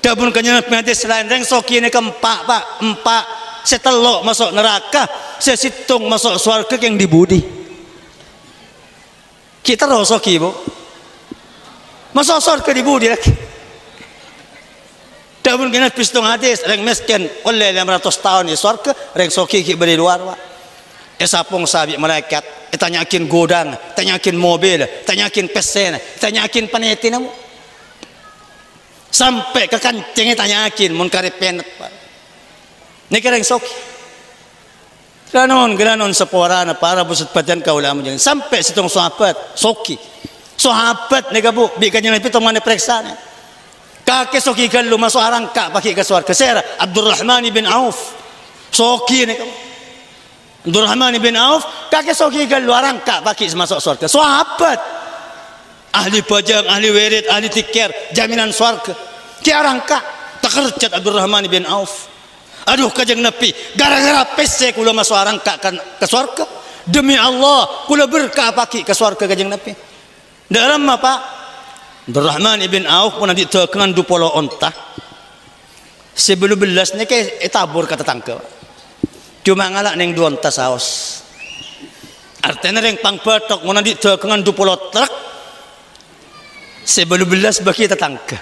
Dabun kanya hadis lain reng soki ni keempat pak, empat setelok masuk neraka, sesitung masuk surga yang dibudi. Kita roh soki bu, masuk surga dibudi lagi. Dabun kanya pistung hadis reng miskin oleh 500 tahun di surga, reng soki beri luar pak. Esapong sabi malaikat, tanyakin godang, tanyakin mobil, tanyakin pesen, tanyakin paneti namu. Sampai ke kancingnya tanyakin mun kari penet pak. Ini kering soki. Granon seporana para busut padan kaulamu jangan sampai situng sahabat soki. Sahabat ni kabu bikin Nabi tu mana periksa ni. Kakek soki galu masuk arangka pakai ke surga. Saya Abdurrahman bin Auf soki ni kabu. Abdurrahman bin Auf kakek soki galu arangka pakai masuk surga. Sahabat. Ahli pajang, ahli wirid, ahli tikir, jaminan surga. Kia rangka tak kerjat Abdurrahman bin Auf. Aduh kajang Nabi, gara-gara pese kula masuk rangka ke surga. Demi Allah, kula berkah paki ke surga kajang Nabi. Dalam apa? Abdurrahman bin Auf pun nanti tekan 20 onta. Sebelum belas ni ke tabur kata tangke. Cuma ngalak neng 2 onta saus. Artinya neng pangpetok pun nanti tekan 20 truk. Sebelum belas bagi tetangga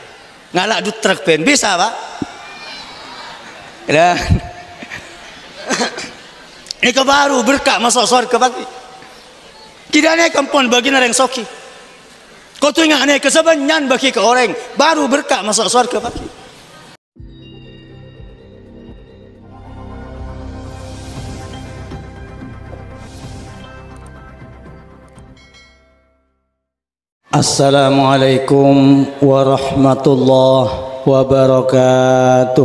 ngalak du truk pen bisa pak dan ini baru berkah masuk surga bagi tidak naik kampun bagi nareng soki kau tu ingat naik kesebanyan bagi ke orang baru berkah masuk surga bagi. Assalamualaikum warahmatullahi wabarakatuh.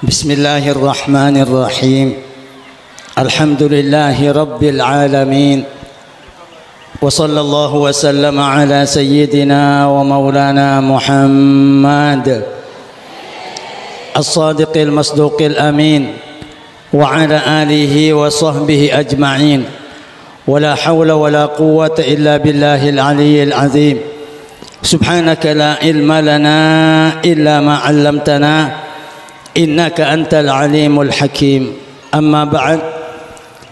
Bismillahirrahmanirrahim. Alhamdulillahi rabbil alamin. Wa sallallahu wa sallama ala sayyidina wa maulana Muhammad as-sadiqil masduqil amin wa ala alihi wa sahbihi ajma'in. ولا حول ولا قوة إلا بالله العلي العظيم سبحانك لا علم لنا إلا ما علمتنا إنك أنت العليم الحكيم أما بعد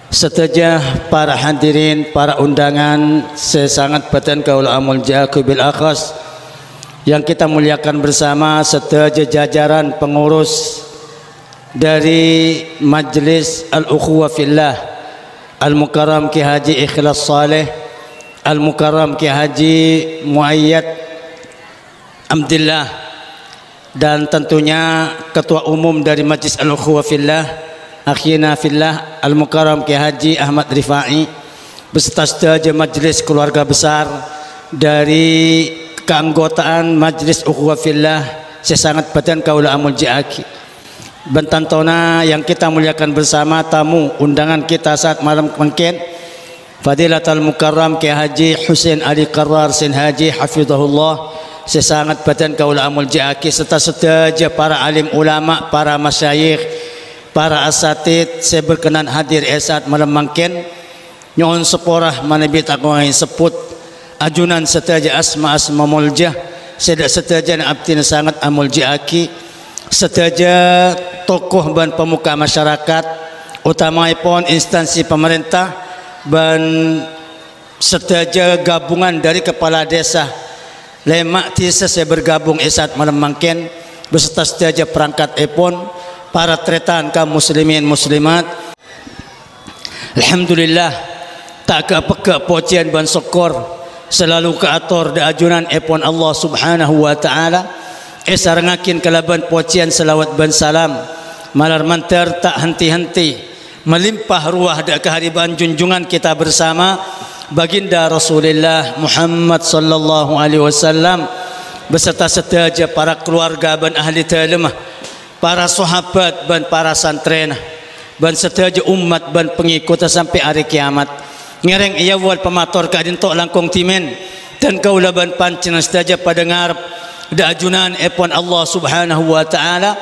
setelah para hadirin, para undangan sesangat batan kaula amul ja'ku bil akhas yang kita muliakan bersama serta jajaran pengurus dari Majlis Al-Ukhuwah Fillah Al-Mukarram Ki Haji Ikhlas Saleh, Al-Mukarram Ki Haji Muayyad Amdillah, dan tentunya Ketua Umum dari Majlis Al-Ukhuwah Fillah Akhina Fillah Al-Mukarram Ki Haji Ahmad Rifai, beserta setelah Majlis Keluarga Besar dari keanggotaan Majlis Ukhuwah Fillah sesangat badan kaula amul ja'aki. Bentantona yang kita muliakan bersama tamu undangan kita saat malam kemarin, Fadilatul Mukarram Ki Haji Husain Ali Qarrar Sin Haji hafizahullah sesangat badan kaula amul ja'aki, serta sedaja para alim ulama, para masyayikh, para asatid. Saya berkenan hadir saat malam kemarin nyon seporah manabit aku sebut ajunan sedaja asma muljah sedaja abdina sangat amul ja'aki, sedaja tokoh dan pemuka masyarakat utamaipun instansi pemerintah dan sedaja gabungan dari kepala desa lemak tisa saya bergabung esat malam mangken beserta sedaja perangkat epon para tretan kaum muslimin muslimat. Alhamdulillah tak ke pujian dan syukur selalu keatur da ajunan epon Allah Subhanahu wa taala. Sarangakin kalaban pujian selawat ban salam malar mantar tak henti-henti melimpah ruah da kehadiran junjungan kita bersama baginda Rasulullah Muhammad sallallahu alaihi wasallam beserta sedaja para keluarga dan ahli talimah, para sahabat dan para santren dan sedaja umat dan pengikut sampai hari kiamat. Ngereng iya wal pemator kadin tok langkong timen dan kaula ban pancen sedaja pada ngarep da ajunan epon Allah Subhanahu wa taala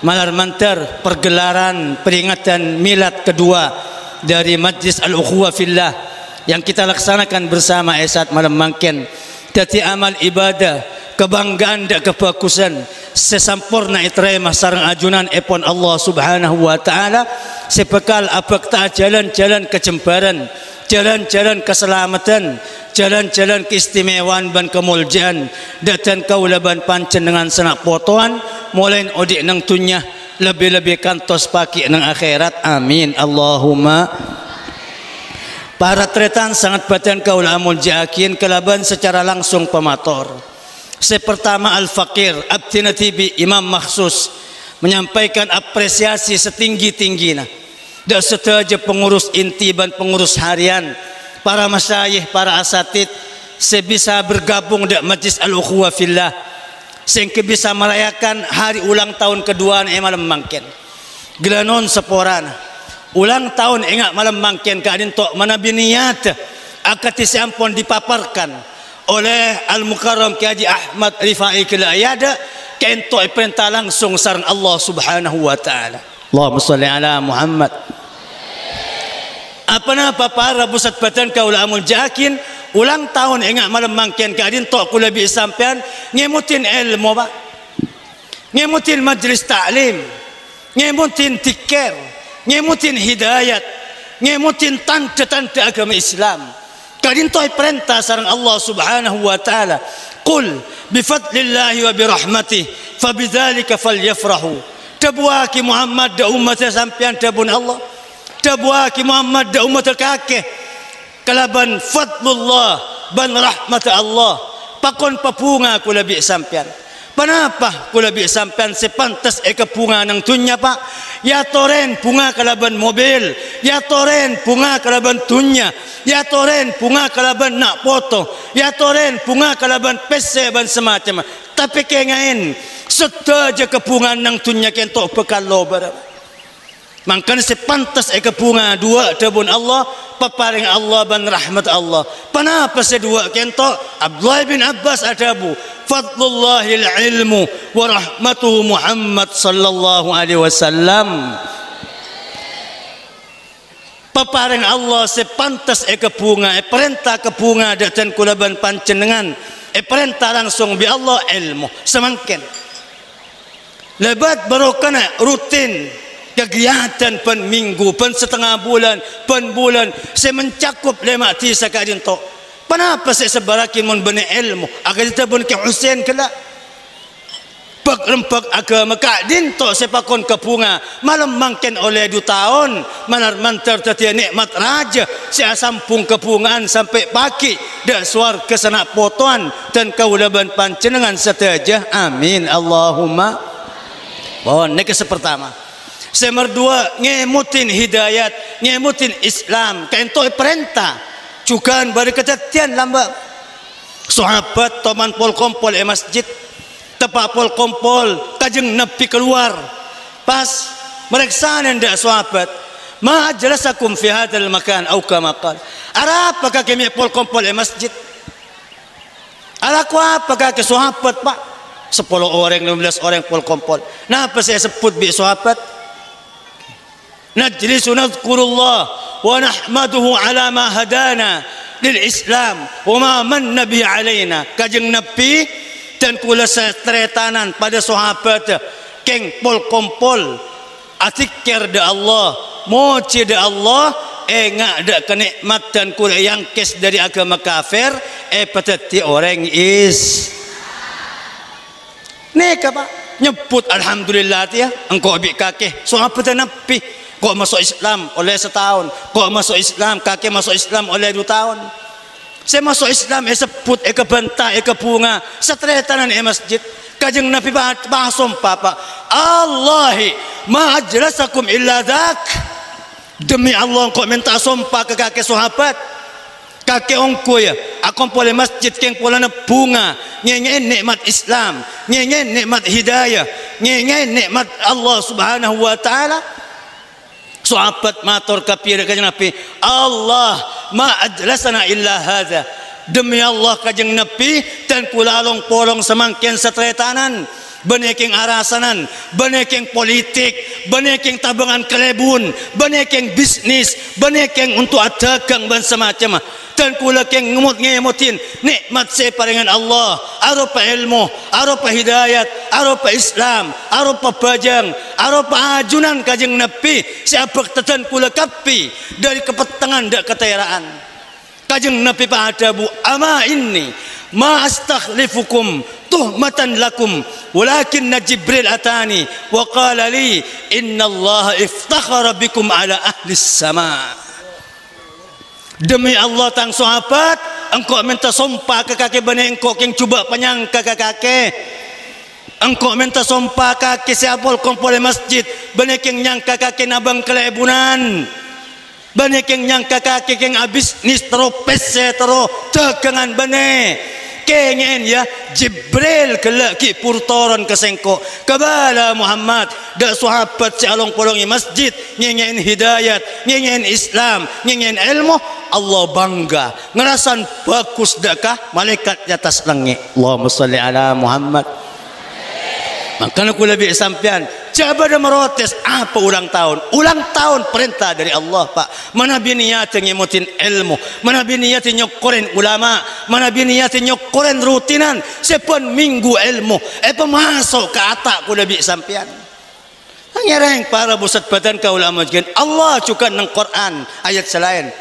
malar mantar pergelaran peringatan milad kedua dari Majlis Al-Ukhuwah Fillah yang kita laksanakan bersama esat malam mangken dati amal ibadah kebanggaan dan kebagusan sesampurna itrema sareng ajunan epon Allah Subhanahu wa taala sebekal abakta jalan-jalan kejembaran, jalan-jalan keselamatan, jalan-jalan keistimewaan ban kemuljaan dan kaulaban pancen dengan senak potoan mulai odik nang tunyah lebih-lebih kantos paki nang akhirat. Amin Allahumma. Para tretan sangat badan kaula muljakin kelaban secara langsung pemator. Pertama Al-Fakir Abdi Natibi Imam Makhsus menyampaikan apresiasi setinggi-tingginya dan setaja pengurus inti dan pengurus harian, para masyayikh, para asatid sebisa bergabung di Majlis Al-Ukhuwah Fillah sehingga bisa merayakan hari ulang tahun kedua malam mangken gelanon seporan ulang tahun ingat malam mangken keadaan tok manabi niat akati ampun dipaparkan oleh Al-Mukarram Kiai Haji Ahmad Rifai Kelayada kento perintah langsung sareng Allah Subhanahu wa taala. Allahumma shalli ala Muhammad. Apa para pusat badan kaula amul jakin ulang tahun ingat malam mangken kadin tok kula bi sampean ngemutin ilmu ba. Ngemutin majlis ta'lim, ngemutin tikir, ngemutin hidayat, ngemutin tanda-tanda agama Islam. Kadin toy perintah sareng Allah Subhanahu wa taala qul bifadlillahi wa birahmatih fabidzalika falyafrahu. Tabuaki Muhammad da umat sampean tabun Allah, tabuaki Muhammad da umat kakek kalaban fadlullah ban rahmat Allah pakon papunga kula bi sampean. Panapa kula bi sampean sepantas bunga nang tunya pak ya toren bunga kalaban mobil ya toren bunga kalaban tunya ya toren bunga kalaban nak foto ya toren bunga kalaban pese ban semacam tapi kengain setaja kepungan nang tunya kento bekal lobar mangkan sepantas bunga dua tabun Allah paparing Allah ban rahmat Allah. Panapa sedua kento Abdullah bin Abbas adabu fadlullahil ilmu wa rahmatuhu Muhammad sallallahu alaihi wasallam. Paparing Allah sepantas bunga perintah bunga dan kulaban pancenengan perintah langsung bi Allah ilmu semangken lebat barokana rutin kegiatan pen minggu pen setengah bulan pen bulan saya mencakup lima tisa kadin to. Kenapa saya sebarakin mun bani ilmu agar kita pun ke Husain kala pak rempak agama kadin to sepakon kepunga malam mangken oleh 2 tahun manar mantar tatia nikmat raja saya sampung kepungaan sampai pagi dak suar kesana potoan dan kaulaban pancenengan setajah. Amin Allahumma. Bahwa nek pertama Nomor 2 ngemutin hidayat, ngemutin Islam, kento perintah cukan bari kejadian lamba sahabat toman pol kompol masjid tepak pol kompol kajeng Nabi keluar pas meriksa ndak sahabat ma jalasakum fi hadzal makan au kama qala arapa ka kemi pol kompol masjid alaku apa ka sahabat pak 10 orang 15 orang pol kompol napa saya sebut bi sahabat najlisu nadhkurullah wa nahmaduhu ala ma hadana lil Islam wa ma manna bi alaina kajeng Nabi dan kula setretanan pada sahabat keng pol kompol atikir da Allah moci da Allah ngak da kenikmat dan kula yang kes dari agama kafir patati orang is neka pak nyebut alhamdulillah ya engkau abi kakek sahabat Nabi kok masuk Islam oleh setahun, kok masuk Islam kakek masuk Islam oleh 2 tahun. Saya masuk Islam sebut kebantah bunga setretanan masjid kajeng Nabi bahasum papa Allahi ma ajlasakum illa dzak demi Allah kok minta sumpah ke kakek sahabat kakek ongko ya aku boleh masjid keng polana bunga nyenyen nikmat Islam nyenyen nikmat hidayah nyenyen nikmat Allah Subhanahu wa taala. Sahabat matur kapir kajeng Nabi Allah ma ajlasana illa hadza demi Allah kajeng Nabi dan kula along polong semangkin setretanan beneking arasanan, beneking politik, beneking tabangan kelebun, beneking bisnis, beneking untuk adagang dan semacam. Dan kula keng ngemutin nikmat separingan Allah, arupa ilmu, arupa hidayat, arupa Islam, arupa bajang, arupa ajunan kajeng Nabi. Siapa tetan kula kapi dari kepetangan dak ketayaraan. Kajeng Nabi pada bu ama inni ma astakhlifukum tuhmatan lakum walakin Jibril atani wa qala li inna Allah iftakhara bikum ala ahli sama. Demi Allah tang sahabat, engkau minta sumpah ke kaki bani engkau yang cuba penyangka ke kaki. Engkau minta sumpah kaki siapol kumpul di masjid, bani yang nyangka kaki nabang kelebunan. Bani yang nyangka kaki yang habis nis terus pese terus dagangan bani. Kengen ya Jibril kelaki purtoran kesengko kabala Muhammad dak sahabat si along polongi masjid nyenyen hidayat nyenyen Islam nyenyen ilmu Allah bangga ngerasan bagus dakah malaikat di atas langit. Allahumma salli ala Muhammad. Makanya aku lebih sampean coba dah merotes apa ulang tahun perintah dari Allah Pak. Mana biniat ngemutin ilmu, mana biniat nyokorin ulama, mana biniat nyokorin rutinan sepon minggu ilmu masuk ke atak aku lebih sampean. Ngereng para busat badan ka ulama jikan Allah juga nang Quran ayat selain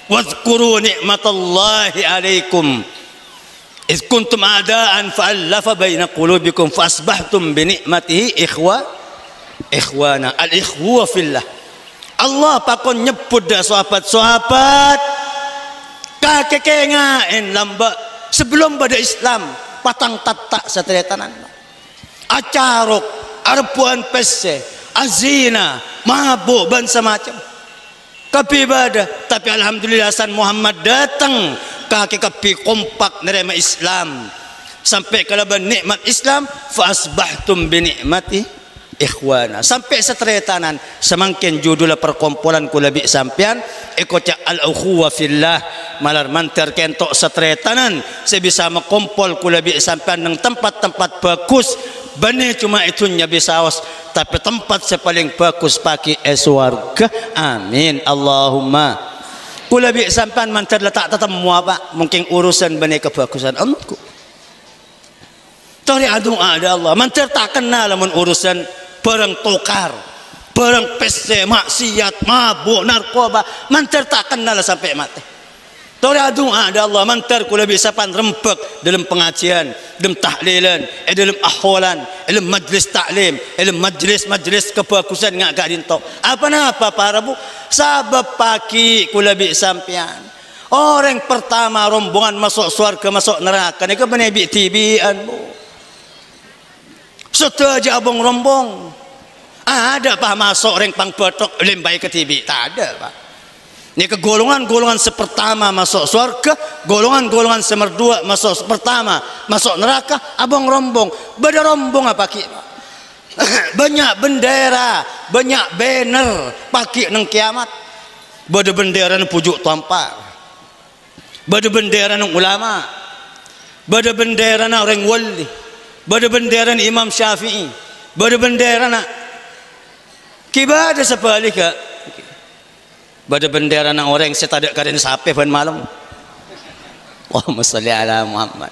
wazkuru nikmatallahi alaikum iz kuntum a'daan fa'allafa baina qulubikum fa asbahtum bi ni'matihi ikhwana al-ikhwa fillah. Allah pakon nyebut dah sahabat-sahabat kakekengaen lamba sebelum pada Islam patang tatak satretanan acarok arpuan pese azina mabuk dan semacam kapibadah. Tapi alhamdulillah san Muhammad datang kaki kapi kompak nerima Islam sampai kalaban nikmat Islam fa asbahtum bi nikmati ikhwana sampai setretanan semangkin judul perkumpulan kula bi sampean ikut al ukhuwa fillah malar manter kentok setretanan sebisa mengumpul kula bi sampean nang tempat-tempat bagus bani cuma itunya bisa awas tapi tempat sepaling bagus pagi eswarga amin Allahumma. Kula bi sampan mancar letak tetemu apa mungkin urusan bani kebagusan engku tori adung ada Allah mancar tak kenal lamun urusan barang tukar barang pese maksiat mabuk narkoba mancar tak kenal sampai mati tori adung ada Allah mancar kula bi sampan rempek dalam pengajian dalam tahlilan dalam ahwalan dalam majlis taklim dalam majlis kebagusan ngak dinto apa para bu sabab pagi kula bi sampean orang pertama rombongan masuk surga masuk neraka ni ke benebi tibian bu setaja abang rombong ada pak masuk orang pang betok lembai ke tibi tak ada pak. Ni ke golongan sepertama masuk surga, golongan semerdua masuk pertama masuk neraka abang rombong beda rombong apa ki banyak bendera banyak banner pagi nang kiamat beda bendera nang pujuk tampar beda bendera nang ulama beda bendera nang orang wali beda bendera nang Imam Syafi'i beda bendera nang kibada sebalika beda bendera nang orang setadak karen sape ban malam. Allahumma salli ala Muhammad.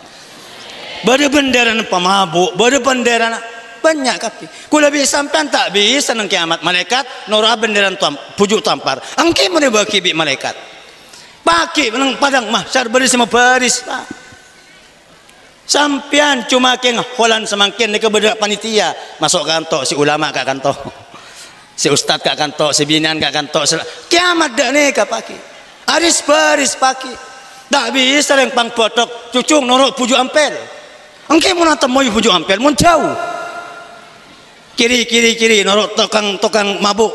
Beda bendera nang pemabuk beda bendera nang banyak kapi kula bisa sampean tak bisa nang kiamat malaikat nora bendera pujuk tampar angki mana bagi bi malaikat paki nang padang mahsyar baris sama baris pak sampean cuma keng holan semangkin ni ke bedak panitia masuk kantor si ulama kat kantor si ustaz kat kantor si binaan kat kantor kiamat dak ni ka paki aris baris paki tak bisa yang pang potok cucung norok pujuk ampel angki mun temui pujuk ampel mun jauh kiri norok tokang mabuk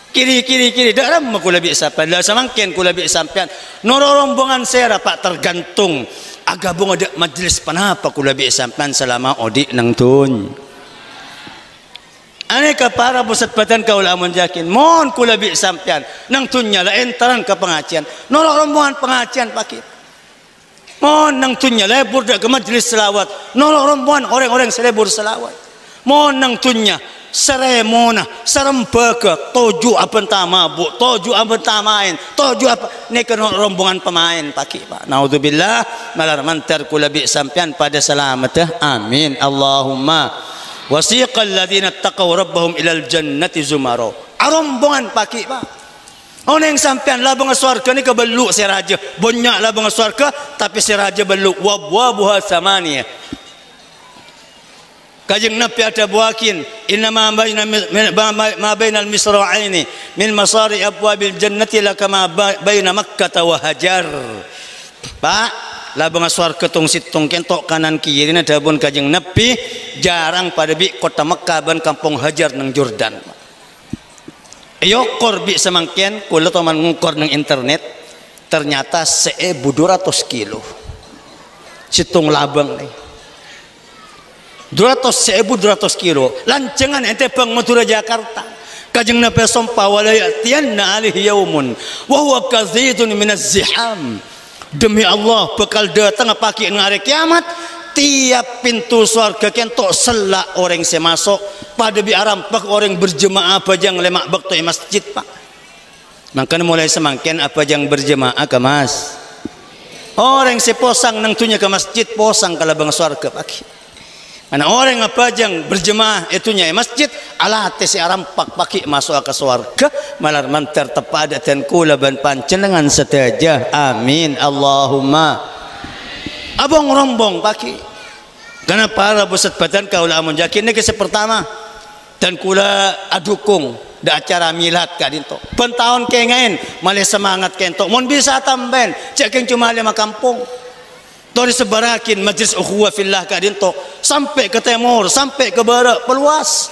kiri dalam aku lebih sampai dah semangkin aku lebih sampai norok rombongan saya rapat tergantung agabung ada majlis panapa aku lebih sampai selama odik nang tun aneka para pusat badan kau lah menjakin mohon aku lebih sampai nang tunnya lah entaran ke pengajian norok rombongan pengajian pakit Mohon nang tunya lebur dak ke majlis selawat. Nolong rombongan orang-orang selebur selawat. Mohon nang tunya seremona serembaga toju abenta mabuk toju abenta main toju apa ni kena rombongan pemain pagi pak. Naudzubillah malar mantar kula bi sampean pada selamat. Amin Allahumma. Wasiqal ladzina taqaw rabbahum ilal jannati zumaro. Rombongan pagi pak. Orang yang sampean lah bang surga ni kebeluk si raja banyak lah bang surga tapi si raja beluk wabwabuha samania. Kajeng Nabi ada buakin innama ma bainal misra'aini min masari abwabil jannati lakama baina Makkah wa Hajar. Pak, labang surga tong situng kentok kanan kiri na dabun kajeng Nabi jarang pada bi kota Makkah ban kampung Hajar nang Jordan. Ayo korbi semangken kula toman ngukor nang internet ternyata 1200 kilo. Situng labang ni. 200 kilo lancengan ente bang Madura Jakarta kajeng Nabi sumpah wala ya'tiyanna alihi yaumun wa huwa kazidun minaz ziham. Demi Allah bakal datang pagi hari kiamat tiap pintu surga kentok selak orang semasuk pada bi arampak orang berjemaah bajang lemak bakto masjid pak. Makanya mulai semangken apa yang berjemaah ke mas orang seposang nang tunya ke masjid posang kalau bang surga pagi. Karena orang apa yang berjemaah itunya masjid alat si arampak paki masuk ke surga malar mantar tepada dan kula ban pancenengan sedaja. Amin Allahumma. Abang rombong paki karena para pusat badan kaula amun yakin ni kese pertama dan kula adukung da acara milad ka dinto ben taon kengain malih semangat kento mun bisa tamben cek keng cuma 5 kampung Tori sebarakin majlis ukhuwah fillah ka dinto sampai ke timur sampai ke barat peluas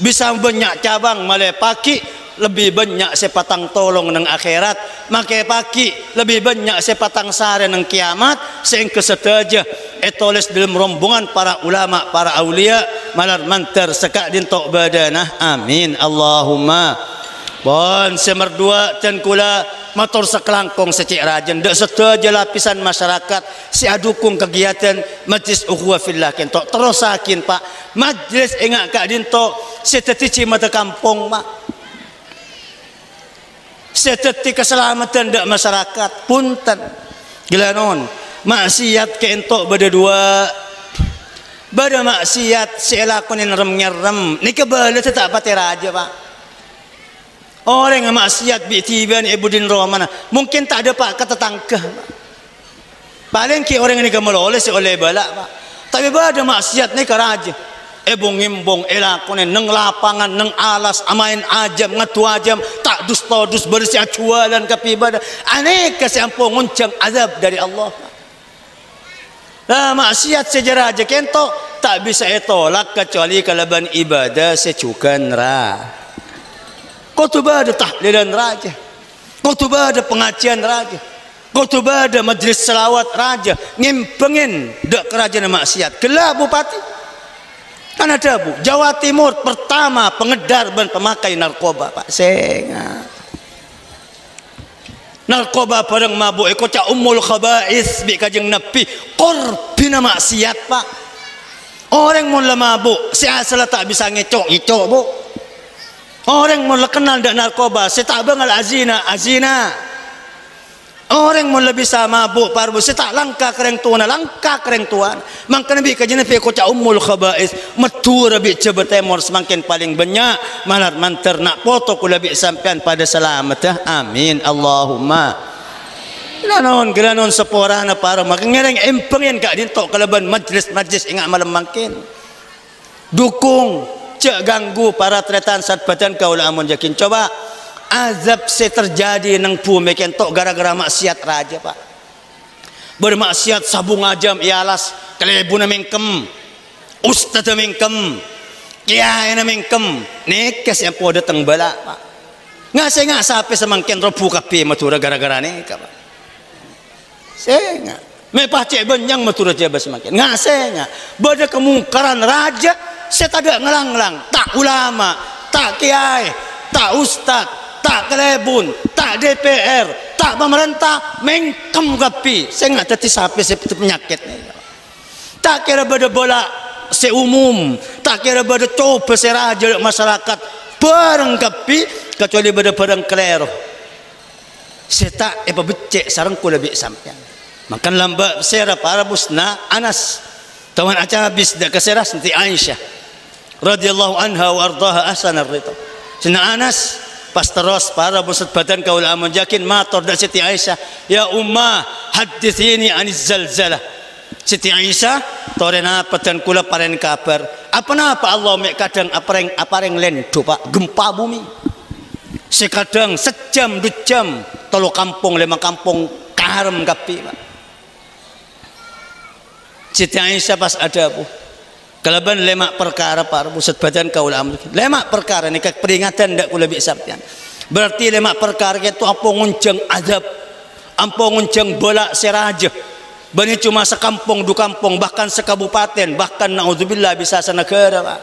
bisa banyak cabang malai pagi lebih banyak sepatang tolong nang akhirat makai pagi lebih banyak sepatang sare nang kiamat sehingga sedaja etoles dalam rombongan para ulama para aulia malar mantar sekak dinto badanah. Amin Allahumma. Bon semerdua dan kula motor sekelangkong secik rajen dak sedaja lapisan masyarakat si adukung kegiatan majlis ukhuwah fillah kentok terusakin pak majlis engak kak dinto setetici mata kampung pak seteti keselamatan dak masyarakat punten gila non maksiat kentok bada dua bada maksiat selakonin rem-nyerem ni kebala tetap pati raja pak. Orang yang maksiat bi'tiban ibudin romana mungkin tak ada pak kata tangkah pak. Paling ki orang ini kemeloleh oleh balak pak. Tapi pada maksiat ni ke raja ebong imbong elakonen neng lapangan neng alas amain ajam ngatu ajam tak dus todus bersih acualan kapibadah aneka siampo nguncang azab dari Allah pak. Lah maksiat sejarah aja kento tak bisa etolak kecuali kalaban ibadah secukan ra. Khutbah ada tahlilan raja, khutbah ada pengajian raja, khutbah ada majlis selawat raja, ngempengin dak kerajaan maksiat. Gelap bupati. Kan ada bu, Jawa Timur pertama pengedar dan pemakai narkoba pak. Sengat. Narkoba barang mabuk ekoca ummul khaba'is bi kajeng Nabi korbina maksiat pak. Orang mun mabuk, si asal tak bisa ngecok bu. Orang mau kenal dak narkoba, setak bangal azina. Orang mau lebih sama mabuk parbu, setak langka kereng tuan. Mangka nabi kajian pe ko ca ummul khaba'is, metu rabi coba temor semakin paling banyak malar manter nak foto kula bi sampean pada selamat. Amin Allahumma. Gelanon seporana para makingereng empengin kak dintok kalaban majlis ingat malam mangkin. Dukung cek ganggu para tretan sat badan kaula amun yakin coba azab se terjadi nang bumi kentok gara-gara maksiat raja pak bermaksiat sabung ajam ialas kelebuna mingkem ustaz mingkem kiai na mingkem nekes yang po datang bala pak ngasih sampai semangkin rebu kapi matura gara-gara neka pak senga me pacek benyang matura jaba semakin ngasih bada kemungkaran raja saya tak ada ngelang-ngelang, tak ulama, tak kiai, tak ustad, tak kelebun, tak DPR, tak pemerintah mengkem kapi saya nggak tadi sampai seperti penyakit tak kira pada bola seumum tak kira pada coba seraja masyarakat bareng kapi kecuali pada bareng kelero saya tak becek sarang ku lebih sampai makan lambat sera para busna Anas tawan acara bis dak kesera Siti Aisyah radhiyallahu anha wa ardaha ahsanar ridha Sina Anas pas terus para busat badan kaula amun-jakin matur dak Siti Aisyah ya ummah hadithini aniz zalzalah Siti Aisyah torena badan kula paren kabar apa Allah mek kadang apareng lendo Pak gempa bumi sekadang sejam 2 jam telu kampung 5 kampung kaharem kapi Pak Siti Aisyah pas ada bu kalaban lemak perkara para pusat badan kaula amri lemak perkara ni peringatan ndak kula bi sampean berarti lemak perkara itu apa ngunceng azab apa ngunceng bola seraja bani cuma sekampung 2 kampung bahkan sekabupaten bahkan naudzubillah bisa senegara Pak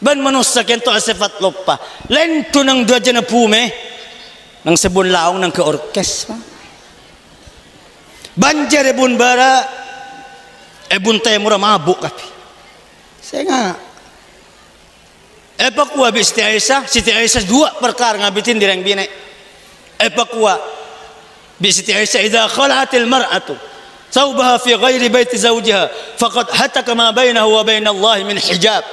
ban manusia kento sifat lupa lain tu nang 2 jana bumi nang sebun laong nang ke orkes Pak banjir bun bara bun temura mabuk kapi saya nggak kuah bi Siti Aisyah 2 perkara ngabitin direng bine kuah bi Siti Aisyah idza khala'atil mar'atu thawbaha fi ghairi baiti zawjiha faqad hataka ma bainahu wa bain Allah min hijab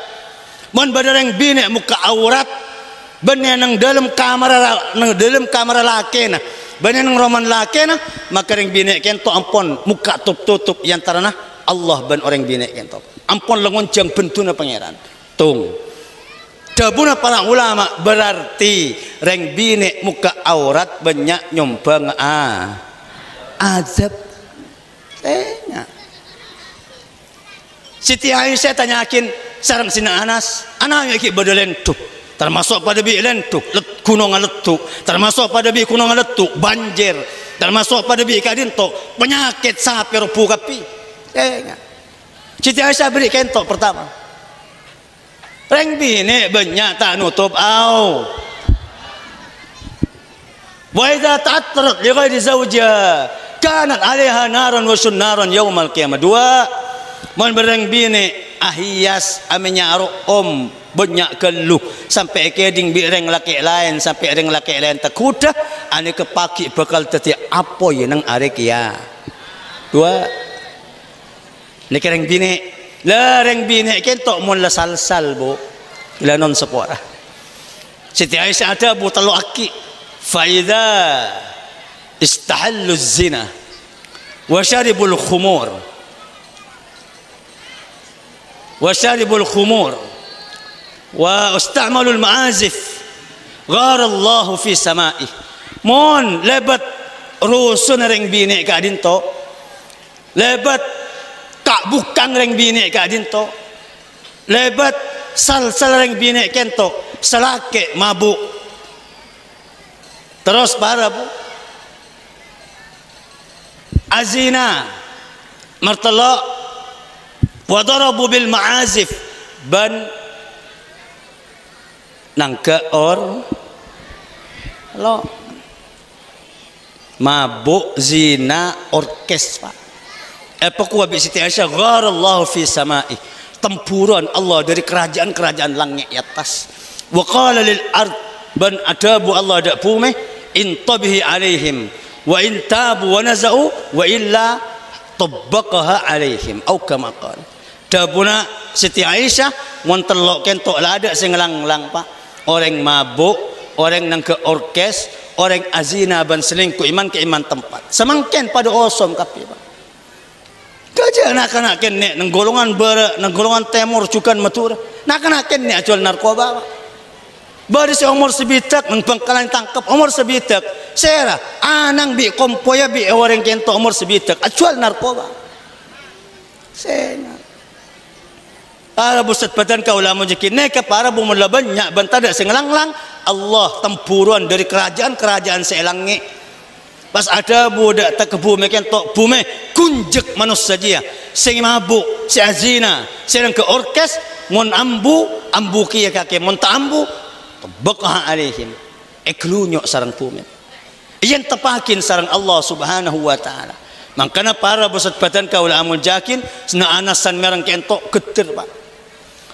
mun badareng bine muka aurat bener nang dalam kamar laki nah bener nang roman laki nah maka reng bine kento ampun muka tutup yang tarana Allah ban orang bine kento ampun lengoncang bentuna pangeran tung dabuna para ulama berarti reng bine muka aurat banyak nyombang azab Siti Aisyah tanyakin sarang Sina Anas anaknya ki badelentu termasuk pada bi lentu gunung letu termasuk pada bi gunung letu banjir termasuk pada bi kadinto penyakit sapi rupu kapi Siti Aisyah beri kentok pertama reng bine banyak tak nutup au wa idza ta'attarat li ghairi zawjiha kanat 'alaiha naran wa sunnaran yaumal qiyamah 2 mun bereng bine ahias amenya banyak keluh sampai keding bi reng laki lain sampai reng laki lain takudah ane kepaki bakal teti apa ye nang arek ya 2 nek reng bine la reng bine kentok mun la salsal bu ila non sepora Siti Aisyah ada bu telu aki fa idza istahallu zina wa sharibul khumur wa ista'malul ma'azif ghara Allah fi sama'i mon lebat rusun reng bine ka dinto lebat kak bukang reng bine ka dinto lebat sal reng bine kento selake mabuk terus para bu azina martalak wa darabu bil ma'azif ban nang keor lo mabuk zina orkes Pak kuah bi Siti Aisyah gharallahu fi sama'i tempuran Allah dari kerajaan-kerajaan langit atas wa qala lil ard ban adabu Allah dak bumi intabihi alaihim wa in tabu wa nazau wa illa tabbaqaha alaihim au kama qala dabuna Siti Aisyah mun telok kentok la ada sing lang-lang Pak orang mabuk orang nang ke orkes orang azina ban selingkuh iman ke iman tempat semangken pada osom kapi Pak kaja nak kene nang golongan timur cukan matur nak kene ajual narkoba Pak bari si umur sebitak nang pangkalan tangkap umur sebitak sera anang bi kompoya bi orang kento umur sebitak ajual narkoba sena para busat badan kaula mujkin neka para bumula banyak bantada sing lang-lang Allah tempuran dari kerajaan seelangi pas ada budak tak kebu meken tok bume kunjek manusia saja sing mabuk si azina sing ke orkes mun ambu kiya kake mun ta ambu tabaqah alaihim eklunyok sarang bume Iyan tapakin sarang Allah subhanahu wa ta'ala. Makanya para bosat badan kau amul jakin sena anasan merang kentok getir pak.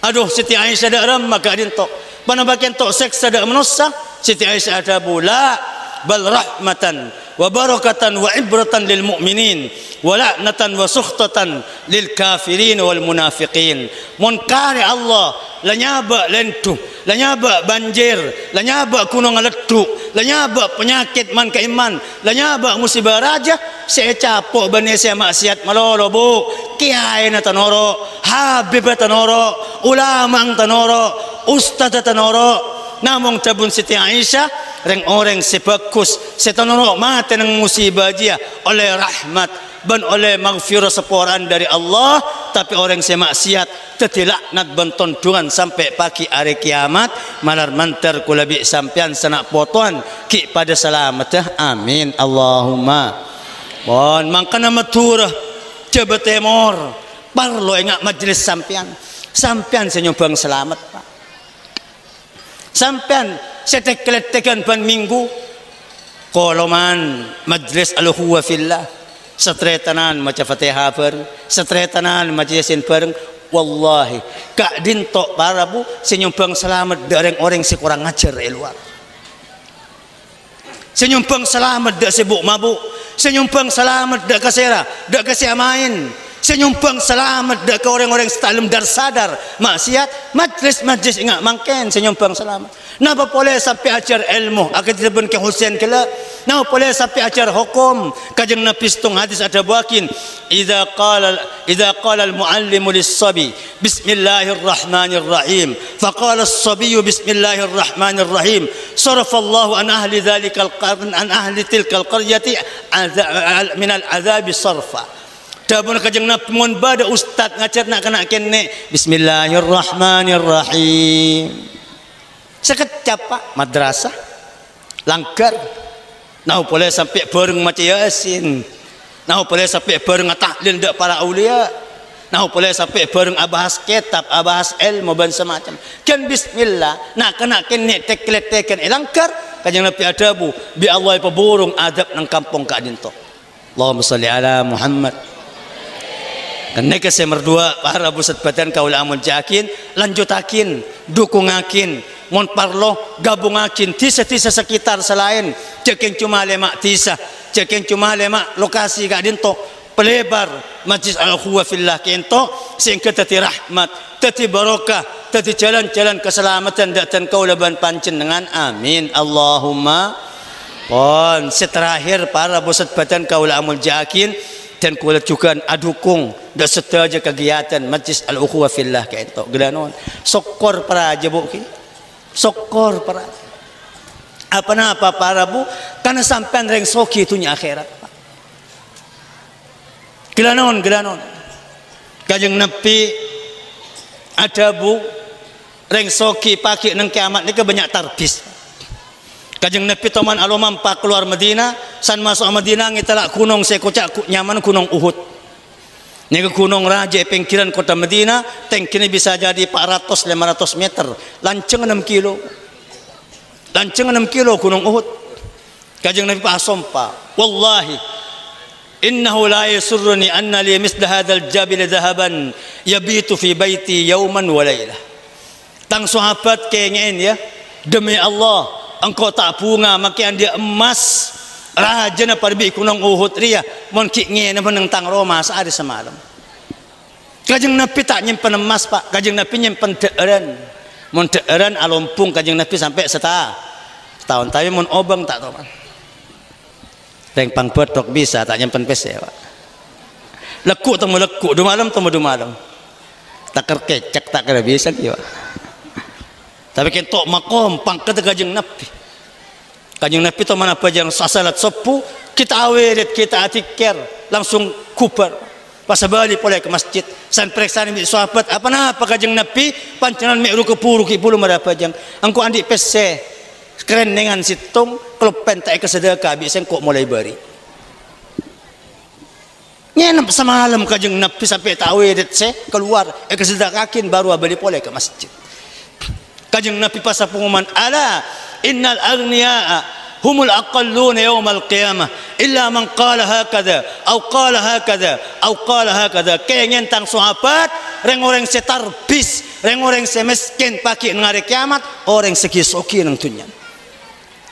Aduh Siti Aisyah ada ram maka dintok. Pana bagian tok seks ada menusa Siti Aisyah ada bula bal rahmatan wa barakatan wa ibratan lil mu'minin wa la'natan wa sukhtatan lil kafirin wal munafiqin. Munkari Allah lanyaba lentu, lanyaba banjir, lanyaba kuno ngaletuk, lanyaba penyakit man ka iman, lanyaba musibah raja saya capok bani saya maksiat malolo bu kiai na tanoro, habib tanoro, ulama tanoro, ustaz tanoro. Namong tabun Siti Aisyah reng orang sebagus setanoro mate nang musibah dia oleh rahmat ban oleh maghfirah seporan dari Allah, tapi orang semaksiat tetilaknat bentondungan sampai pagi hari kiamat malar mantar kulabi sampean sanak potoan ki pada selamat. Amin Allahumma. Bon mangkana maturah coba temor parlo ingat majlis sampean senyumbang selamat Pak. Sampean setek-letekan ban minggu koloman majlis al-ukhuwah fillah setretanan maca Fatihah bareng setretanan maca Yasin bareng wallahi kak dintok para bu senyumbang selamat dari orang si kurang ngajar luar, senyumbang selamat dak sibuk mabuk, senyumbang selamat dak kasera dak kasih main, senyumbang selamat dak ke orang-orang setalem dar sadar maksiat majlis ingat mangken senyumbang selamat. Napa boleh sampai ajar ilmu akan dibun ke Husain kala napa boleh sampai ajar hukum kajeng Nabi stung hadis ada bakin idza qala al muallimu lis-sabi bismillahirrahmanirrahim faqala as-sabiyyu bismillahirrahmanirrahim sarafallahu an ahli dzalikal qarn an ahli tilkal qaryati min al-'adzabi sarfa. Dabun kajeng Nabi mun bada ustaz ngajar nak kena kene bismillahirrahmanirrahim. Sekejap pak madrasah langgar nah boleh sampai bareng maca Yasin, nah boleh sampai bareng tahlil dak para aulia, nah boleh sampai bareng abahas kitab abahas ilmu ban semacam kan bismillah nak kena kene tekletekan langgar kajeng Nabi adabu bi Allah peburung adab nang kampung ka dinto. Allahumma shalli ala Muhammad. Karena saya merdua para busat badan kaula amun jakin lanjutakin dukungakin mon parlo gabungakin tisa-tisa sekitar selain ceking cuma lemak tisa ceking cuma lemak lokasi gak dinto pelebar majlis al-ukhuwah fillah kento sehingga tati rahmat tati barokah tati jalan-jalan keselamatan dan kaula ban pancen dengan amin Allahumma. Pon seterakhir para busat badan kaula amun jakin dan kula juga adukung dak setaja kegiatan majlis al-ukhuwah fillah kento gelanon sokor para jebuk sokor para apa-apa para bu karena sampean reng soki itunya akhirat Pak. Gelanon kajeng Nabi ada bu reng soki pagi nang kiamat ni banyak tarbis. Kajeng Nabi toman alomampa keluar Madinah san masuk Madinah ngitelak gunung sekocak nyaman gunung Uhud. Ni ke gunung raja pinggiran kota Madinah tengkini bisa jadi 400-500 meter lanceng 6 kilo gunung Uhud. Kajeng Nabi pasompa wallahi innahu la yasurruni anna li misla hadzal jabal dhahaban yabitu fi baiti yawman wa lailah. Tang sahabat kengen ya demi Allah engkau tak bunga makian dia emas raja na parbi gunung Uhud ria mon ki ngene menentang Roma sehari semalam. Kajeng Nabi tak nyimpen emas Pak, kajeng Nabi nyimpen deeran. Mon deeran alompung kajeng Nabi sampai setahun tapi mon obang tak tahu Pak. Reng pang bedok bisa tak nyimpen pese Pak. Lekuk temu lekuk, du malam temu du malam. Tak kerkecek tak kira bisa ki Pak. Tapi kentok makom pangkat kajeng Nabi. Kajeng Nabi to mana apa yang salat sepuh kita awirit kita atikir langsung kubar pas balik boleh ke masjid san periksaan mi sahabat apa kajeng Nabi pancenan mi ru kepuru ki bulu mara pajang engko andi pese keren dengan situng klepen tak ke sedekah bisa kok mulai bari nyenep semalam kajeng Nabi sampai tawirit se keluar ke sedekahin baru balik boleh ke masjid. Kajeng Nabi pasal pengumuman ala innal aghniyaa humul aqalluna yaumal qiyamah illa man qala hakadha au qala hakadha au qala hakadha. Kengen tang sahabat reng-orang setarbis, reng-orang semiskin pagi ngari kiamat, orang sekisoki nang dunya.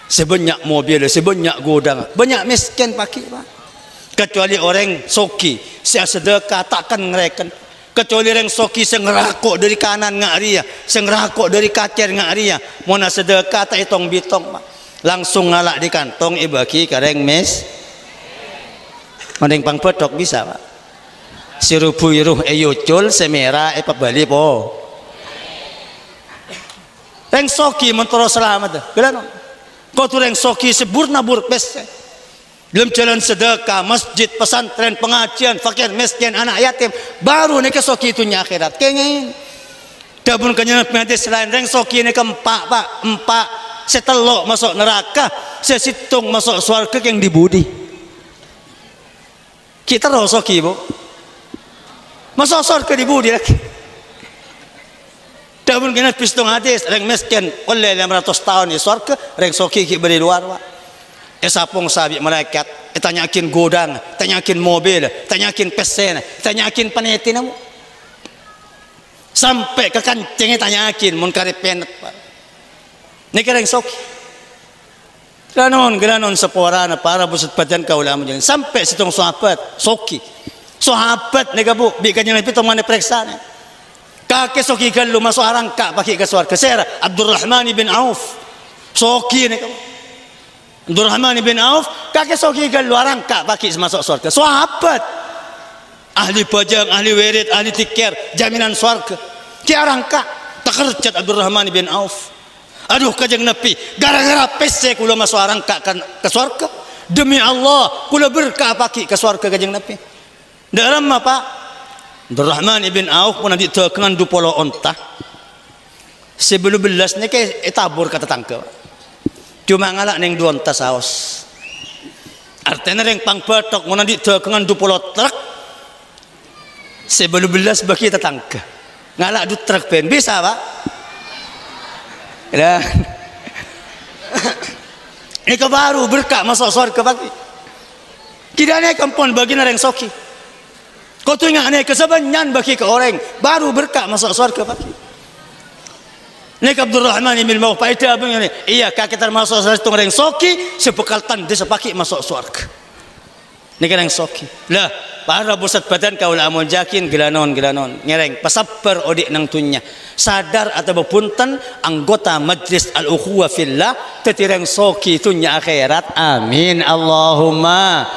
Sebanyak mobil, sebanyak godang, banyak miskin pagi Pak. Kecuali orang soki, sia sedekah takkan ngereken. Kecuali orang soki sengerakok dari kanan ngak ria, sengerakok dari kacer ngak ria, mona sedekah tak hitong bitong Pak. Langsung ngalak di kantong ibaki kareng mes. Mending pang petok bisa Pak. Sirupu iruh eyucul semera pabali po. Reng soki mentoro selamat. Gelano. Kau tu reng soki seburna burpes. Belum jalan sedekah, masjid, pesantren, pengajian, fakir, miskin, anak yatim, baru nih kesoki itu akhirat. Kengen. Dabun kenyang hadis lain reng soki nih keempat Pak, empat setelok masuk neraka, sesitung masuk surga yang dibudi. Kita roh soki Bu, masuk surga dibudi lagi. Dabun kenyang pistung hadis reng miskin, oleh 500 tahun di surga, reng soki beri luar Pak. Sapong sabi malaikat, tanyakin godang, tanyakin mobil, tanyakin pesen, tanyakin paneti namu. Sampai ke kancingnya tanyakin mun karep penet Pak. Ni kereng soki. Gelanon seporana para busut pajan kaulamu jangan sampai situng sahabat soki. Sahabat nega Bu, bi kanjeng Nabi tong mane preksana. Kake soki gallu masuk arangka pakai ke surga. Sera Abdurrahman bin Auf. Soki nega Bu. Abdurrahman bin Auf kakek soki gal luarang kak pakai masuk surga. Sahabat ahli pajang, ahli wirid, ahli tikir, jaminan surga. Kiarang kak takerjat Abdurrahman bin Auf. Aduh kajeng Nabi, gara-gara pese kula masuk arang kak ke surga. Demi Allah kula berkah pakai ke surga kajeng Nabi. Dalam apa? Abdurrahman bin Auf pun nanti tekengan 20 onta. Sebelum belas ni ke tabur kata tangke. Cuma ngalak neng 2 onta saos. Artinya neng pang petok mau nanti tekengan 20 truk. Sebelum belas bagi tetangga. Ngalak 2 truk pen bisa Pak. Dan ini baru berkah masuk surga bagi. Tidak naik kampun bagi neng soki. Kau tu ingat naik kesebanyan bagi ke orang baru berkah masuk surga bagi. Nek Abdurrahman bin Auf paita abang ni iya kaki termasuk salah satu orang soki sebekal tanda sepaki masuk surga. Nek orang soki lah para pusat badan kau lamun jakin gelanon ngereng pasapper odik nang tunya sadar atau bepunten anggota majlis al-ukhuwah fillah tetireng soki tunya akhirat amin Allahumma.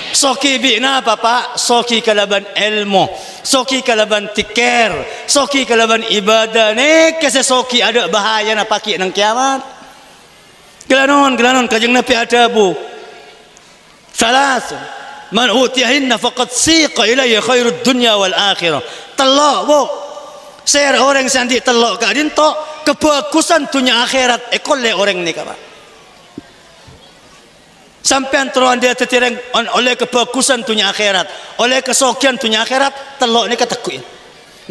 Soki bina Pak, soki kalaban ilmu, soki kalaban tikir, soki kalaban ibadah. Nek kese soki ada bahaya na paki nang kiamat. Gelanon kajeng Nabi ada Bu. Salas man utiyahinna faqad siqa ilayya khairud dunya wal akhirah. Telok Bu. Ser orang sandi telok ka dinto kebagusan dunia akhirat ekolle orang ni Pak. Sampai antaran dia tertireng oleh kebagusan dunia akhirat, oleh kesokian dunia akhirat, telok ni katakuin.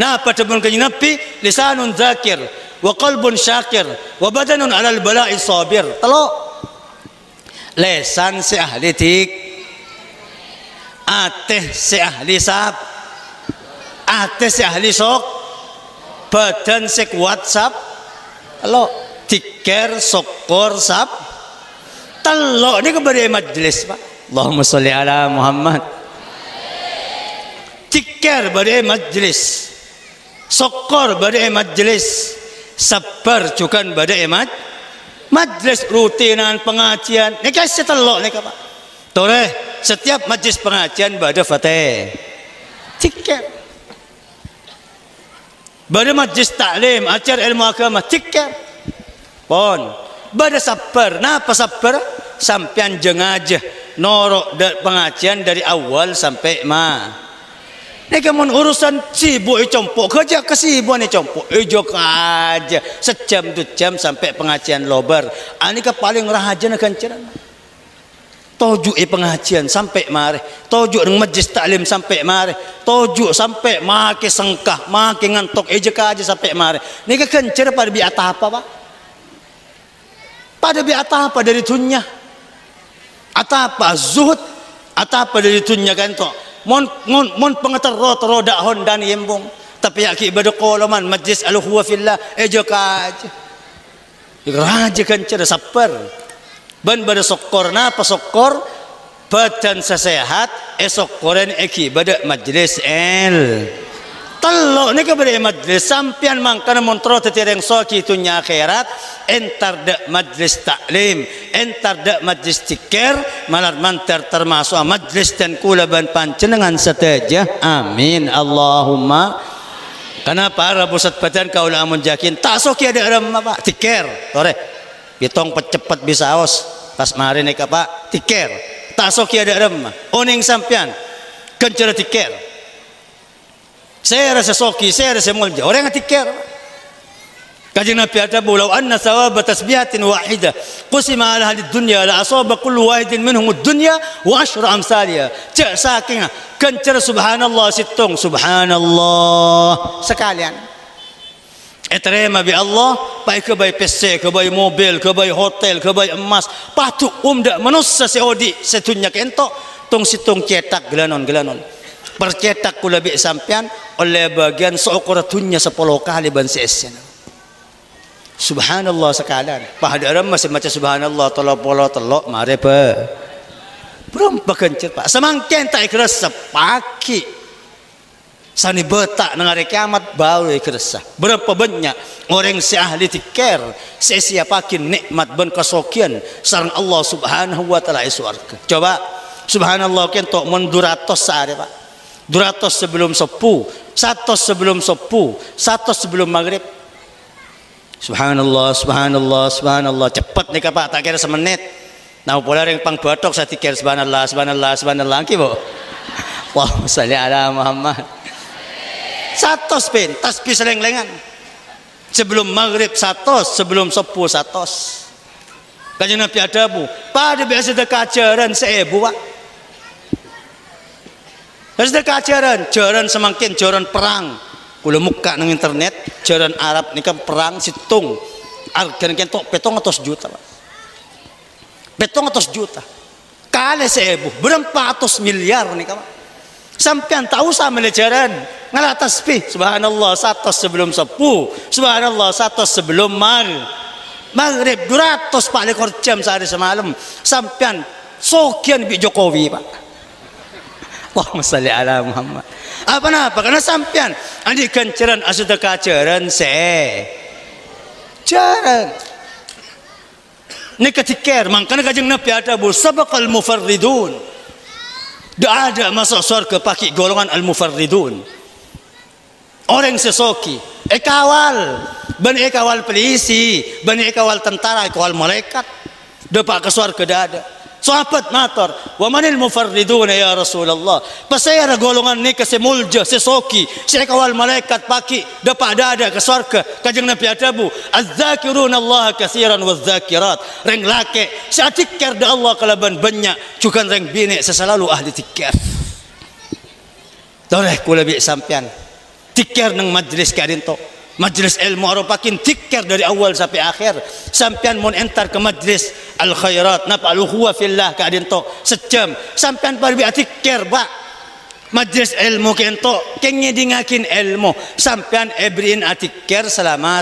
Nah pada bulan Nabi, lisanun zakir, wa qalbun syakir, wa badanun alal bala'i sabir. Telok, lesan si ahli tik, ateh si ahli sab, ateh si ahli sok, badan si kuat sab, telok, tikir sokor sab. Telok ni kepada majlis Pak. Allahumma salli ala Muhammad. Tikar pada majlis, sokor pada majlis, sabar juga pada majlis rutinan pengajian. Ni kasih telok ni Pak. Tore setiap majlis pengajian pada fatih. Tikar. Pada majlis taklim, ajar ilmu agama tikar. Pon. Pada sabar, napa sabar? Sampian jengajah norok pengajian dari awal sampai ma. Ni kamu urusan sibuk compok kerja kesibuan compok ejok aja sejam 2 jam sampai pengajian lobar. Ani ke paling rahaja nak kanceran. Tojuk pengajian sampai mare, tojuk dengan majlis taklim sampai mare, tojuk sampai make sengkah, make ngantok ejek aja sampai mare. Ni ke kancer pada biata apa Pak? Pada biata apa dari dunia? Atapa zuhud, atapa dari dunia kan to. Mon pengetero terodak hondan yembong. Tapi yaki ibadah kolaman majlis al-huwa fillah ejo kaj. Raja kan cara sabar. Ban pada sokor na pasokor badan sesehat esokoren eki pada majlis el. Telok ni kepada majlis sampian mangkana montro tetireng soki tunya akhirat entar de majlis taklim entar de majlis tikir malar mantar termasuk majlis dan kulaban pancenengan seteja amin Allahumma. Kenapa rabusat badan kau lah menjakin tak soki ada ram apa tikir tore bitong cepat bisa os pas mari nek apa tikir tak soki ada ram oning sampian kencara tikir. Saya rasa soki, saya rasa mulja. Orang yang tikir. Kajian Nabi ada bulau anna sawaba tasbihatin wahidah qusima ala ahli dunya la asaba kullu wahidin minhum ad-dunya wa ashra amsalha. Cak saking kencer subhanallah situng subhanallah sekalian. Terima bi Allah, baik ke baik PC, ke baik mobil, ke baik hotel, ke baik emas. Patu dak manusia seodi setunya kentok tong situng cetak gelanon-gelanon. Percetak kula bi sampean oleh bagian seukuratunya 10 kali ban sesen. Subhanallah sekalian. Pahadaram masih macam subhanallah telok mare pe. Berapa kencet Pak? Semangken tak ikhlas sepaki. Sani betak nang hari kiamat baru ikhlas. Berapa banyak orang si ahli tikir siapakin nikmat ban kasokian sareng Allah Subhanahu wa taala surga. Coba subhanallah kentok mun 200 sehari Pak. 200 sebelum sepuh, 100 sebelum sepuh, 100 sebelum maghrib. Subhanallah, subhanallah, subhanallah. Cepat nih Pak, tak kira semenit. Nah, pola yang pang batok saya tikir subhanallah, subhanallah, subhanallah. Ki bo. Wah, sholli ala Muhammad. 100 pin, tasbih seleng-lengan. Sebelum maghrib 100, sebelum sepuh 100. Kanjeng Nabi ada bu, pada biasa dekajaran seebu Pak. Harus dekajaran, jaran semakin jaran perang. Kula muka nang internet, jaran Arab ni kan perang situng. Argan kentok 700 juta Pak. 700 juta. Kali seebu, berapa ratus miliar ni kan. Sampean tahu sama lejaran. Ngalah tasbih, subhanallah 100 sebelum sepuh, subhanallah 100 sebelum maghrib 200 paling jam sehari semalam. Sampean sokian bi Jokowi Pak. Allahumma salli ala Muhammad. Apa karena sampean andi kenceran asuda kaceran jaran ni ketikir makanya kajeng Nabi ada bu sabaqal mufarridun dah ada masuk surga pakai golongan al mufarridun orang sesoki kawal bani kawal polisi bani kawal tentara kawal malaikat dapat ke surga dah ada. Sahabat matar, wa manil mufarriduna ya Rasulullah. Pasaya golongan ni kasi mulja, sesoki, si kawal malaikat paki dapat ada ke surga. Kajeng Nabi adabu, az-zakiruna Allah katsiran waz-zakirat. Reng lake, si tikir da Allah kalaban banyak, cukan reng bini seselalu ahli tikir. Toreh kula bi sampean. Tikir nang majlis kadinto. Majlis ilmu aropakin tikir dari awal sampai akhir. Sampean mun entar ke majlis al khairat naf'alu huwa fillah kadinto sejam. Sampean parbi tikir Pak. Majlis ilmu kento kengnya dingakin ilmu. Sampean ebrin atikir selama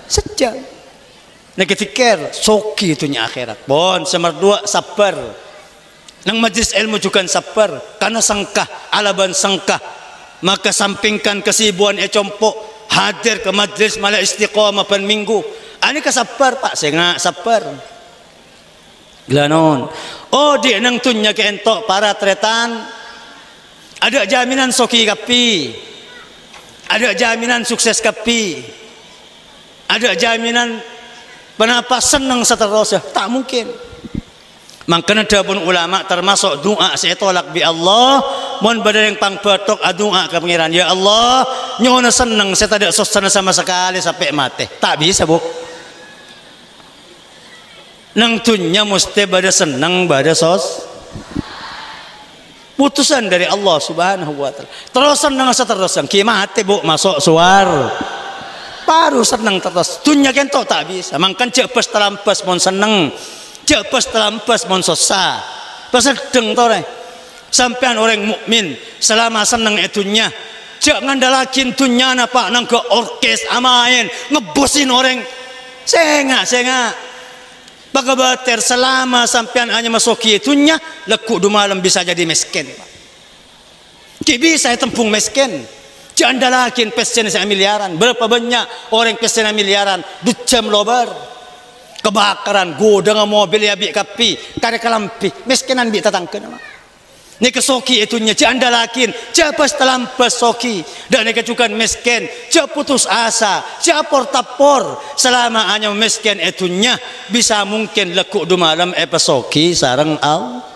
sejam. Nek tikir soki itunya akhirat. Bon semerdua sabar. Nang majlis ilmu juga sabar karena sangkah alaban sangkah. Maka sampingkan kesibuan compo hadir ke majlis malah istiqamah pen minggu. Ani kasabar Pak, saya nggak sabar. Glanon. Oh di nang tunya ke entok para tretan. Ada jaminan soki kapi. Ada jaminan sukses kapi. Ada jaminan kenapa senang seterusnya. Tak mungkin. Makanya ada pun ulama termasuk doa saya tolak bi Allah mon badang pang batok doa ke pangeran ya Allah nyono seneng saya tidak susana sama sekali sampai mati tak bisa bu nang tunya mesti bada seneng bada putusan dari Allah Subhanahu wa taala terus seneng seterusnya ki mati bu masuk suar baru seneng terus tunya kentok tak bisa mangkan cek pas terampas mon seneng Cepas telampas monsosa. Pasedeng tore. Sampean orang mukmin selama seneng etunya. Jangan dalakin dunya napa nang ke orkes amain ngebosin orang. Senga. Pagabater selama sampean hanya masuki itunya leku du malam bisa jadi miskin. Ki bisa tempung miskin. Jangan dalakin pesen miliaran. Berapa banyak orang pesen miliaran ducam lobar. Kebakaran godang mobil ya bi kapi kada kalampi miskinan bi tatangkeun mah. Ni kesoki itunya jangan dalakin cepas telampas soki dan ni kecukan miskin jangan putus asa jangan portapor selama hanya miskin itunya bisa mungkin lekuk du malam soki sarang au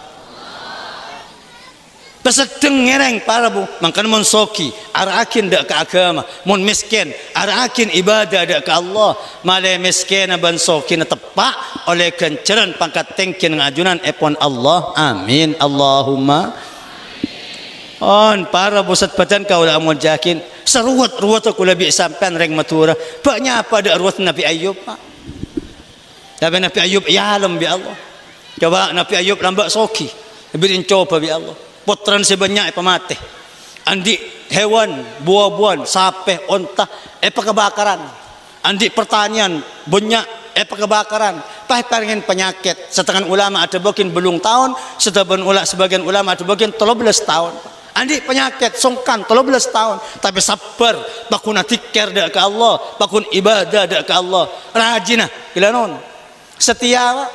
pesedeng ngereng para bu mangkan mon soki arakin dak ke agama mon miskin arakin ibadah dak ke Allah male miskin ban soki na tepak oleh kenceran pangkat tengkin ngajunan epon Allah amin Allahumma on para busat badan kau lah mon jakin seruat aku lebih sampean reng matura banyak apa dak ruat Nabi Ayub pak tapi Nabi Ayub ya alam bi Allah coba Nabi Ayub lambak soki birin coba bi Allah potran sebanyak pemate andi hewan buah-buahan sape onta kebakaran andi pertanian banyak kebakaran paling penyakit setengah ulama ada bagian belum tahun sebagian ulama ada bagian 13 tahun andi penyakit songkan 13 tahun tapi sabar pakun tikir dak ke Allah pakun ibadah dak ke Allah rajinah gila non setia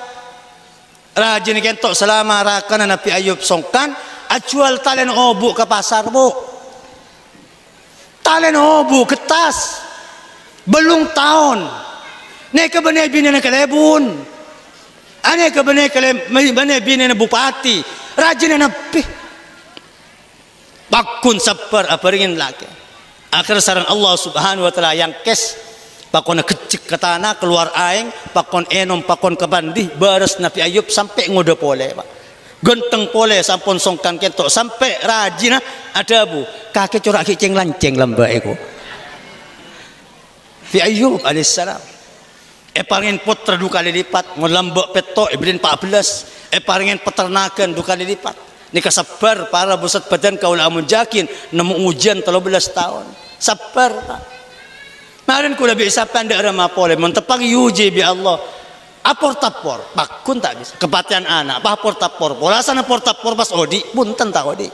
rajin kentok selama rakana Nabi Ayub songkan ajual talen obu ke pasar bu talen obu ketas belum tahun neka benih bini neka lebun aneka benih bini bupati rajin nabi bakun sabar apa ringin lagi akhir sarang Allah subhanahu wa ta'ala yang kes pakon kecik ke tanah keluar aing pakon enom pakon kebandih baras Nabi Ayub sampai ngode pole pak genteng pole sampun songkan ketok sampai rajin ada bu kakek corak kicing lanceng lembak eko fi Ayub alaihissalam paringin putra dua kali lipat ngelambak petok ibrin 14 paringin peternakan 2 kali lipat ni kasabar para busat badan kau lamun jakin nemu ujian 13 tahun sabar pak marin ku lebih sapan dak ramah pole mentepang yuji bi Allah apor-tapor bakun tak bisa kepatian anak apa apor-tapor polasana apor-tapor pas odi punten tak odi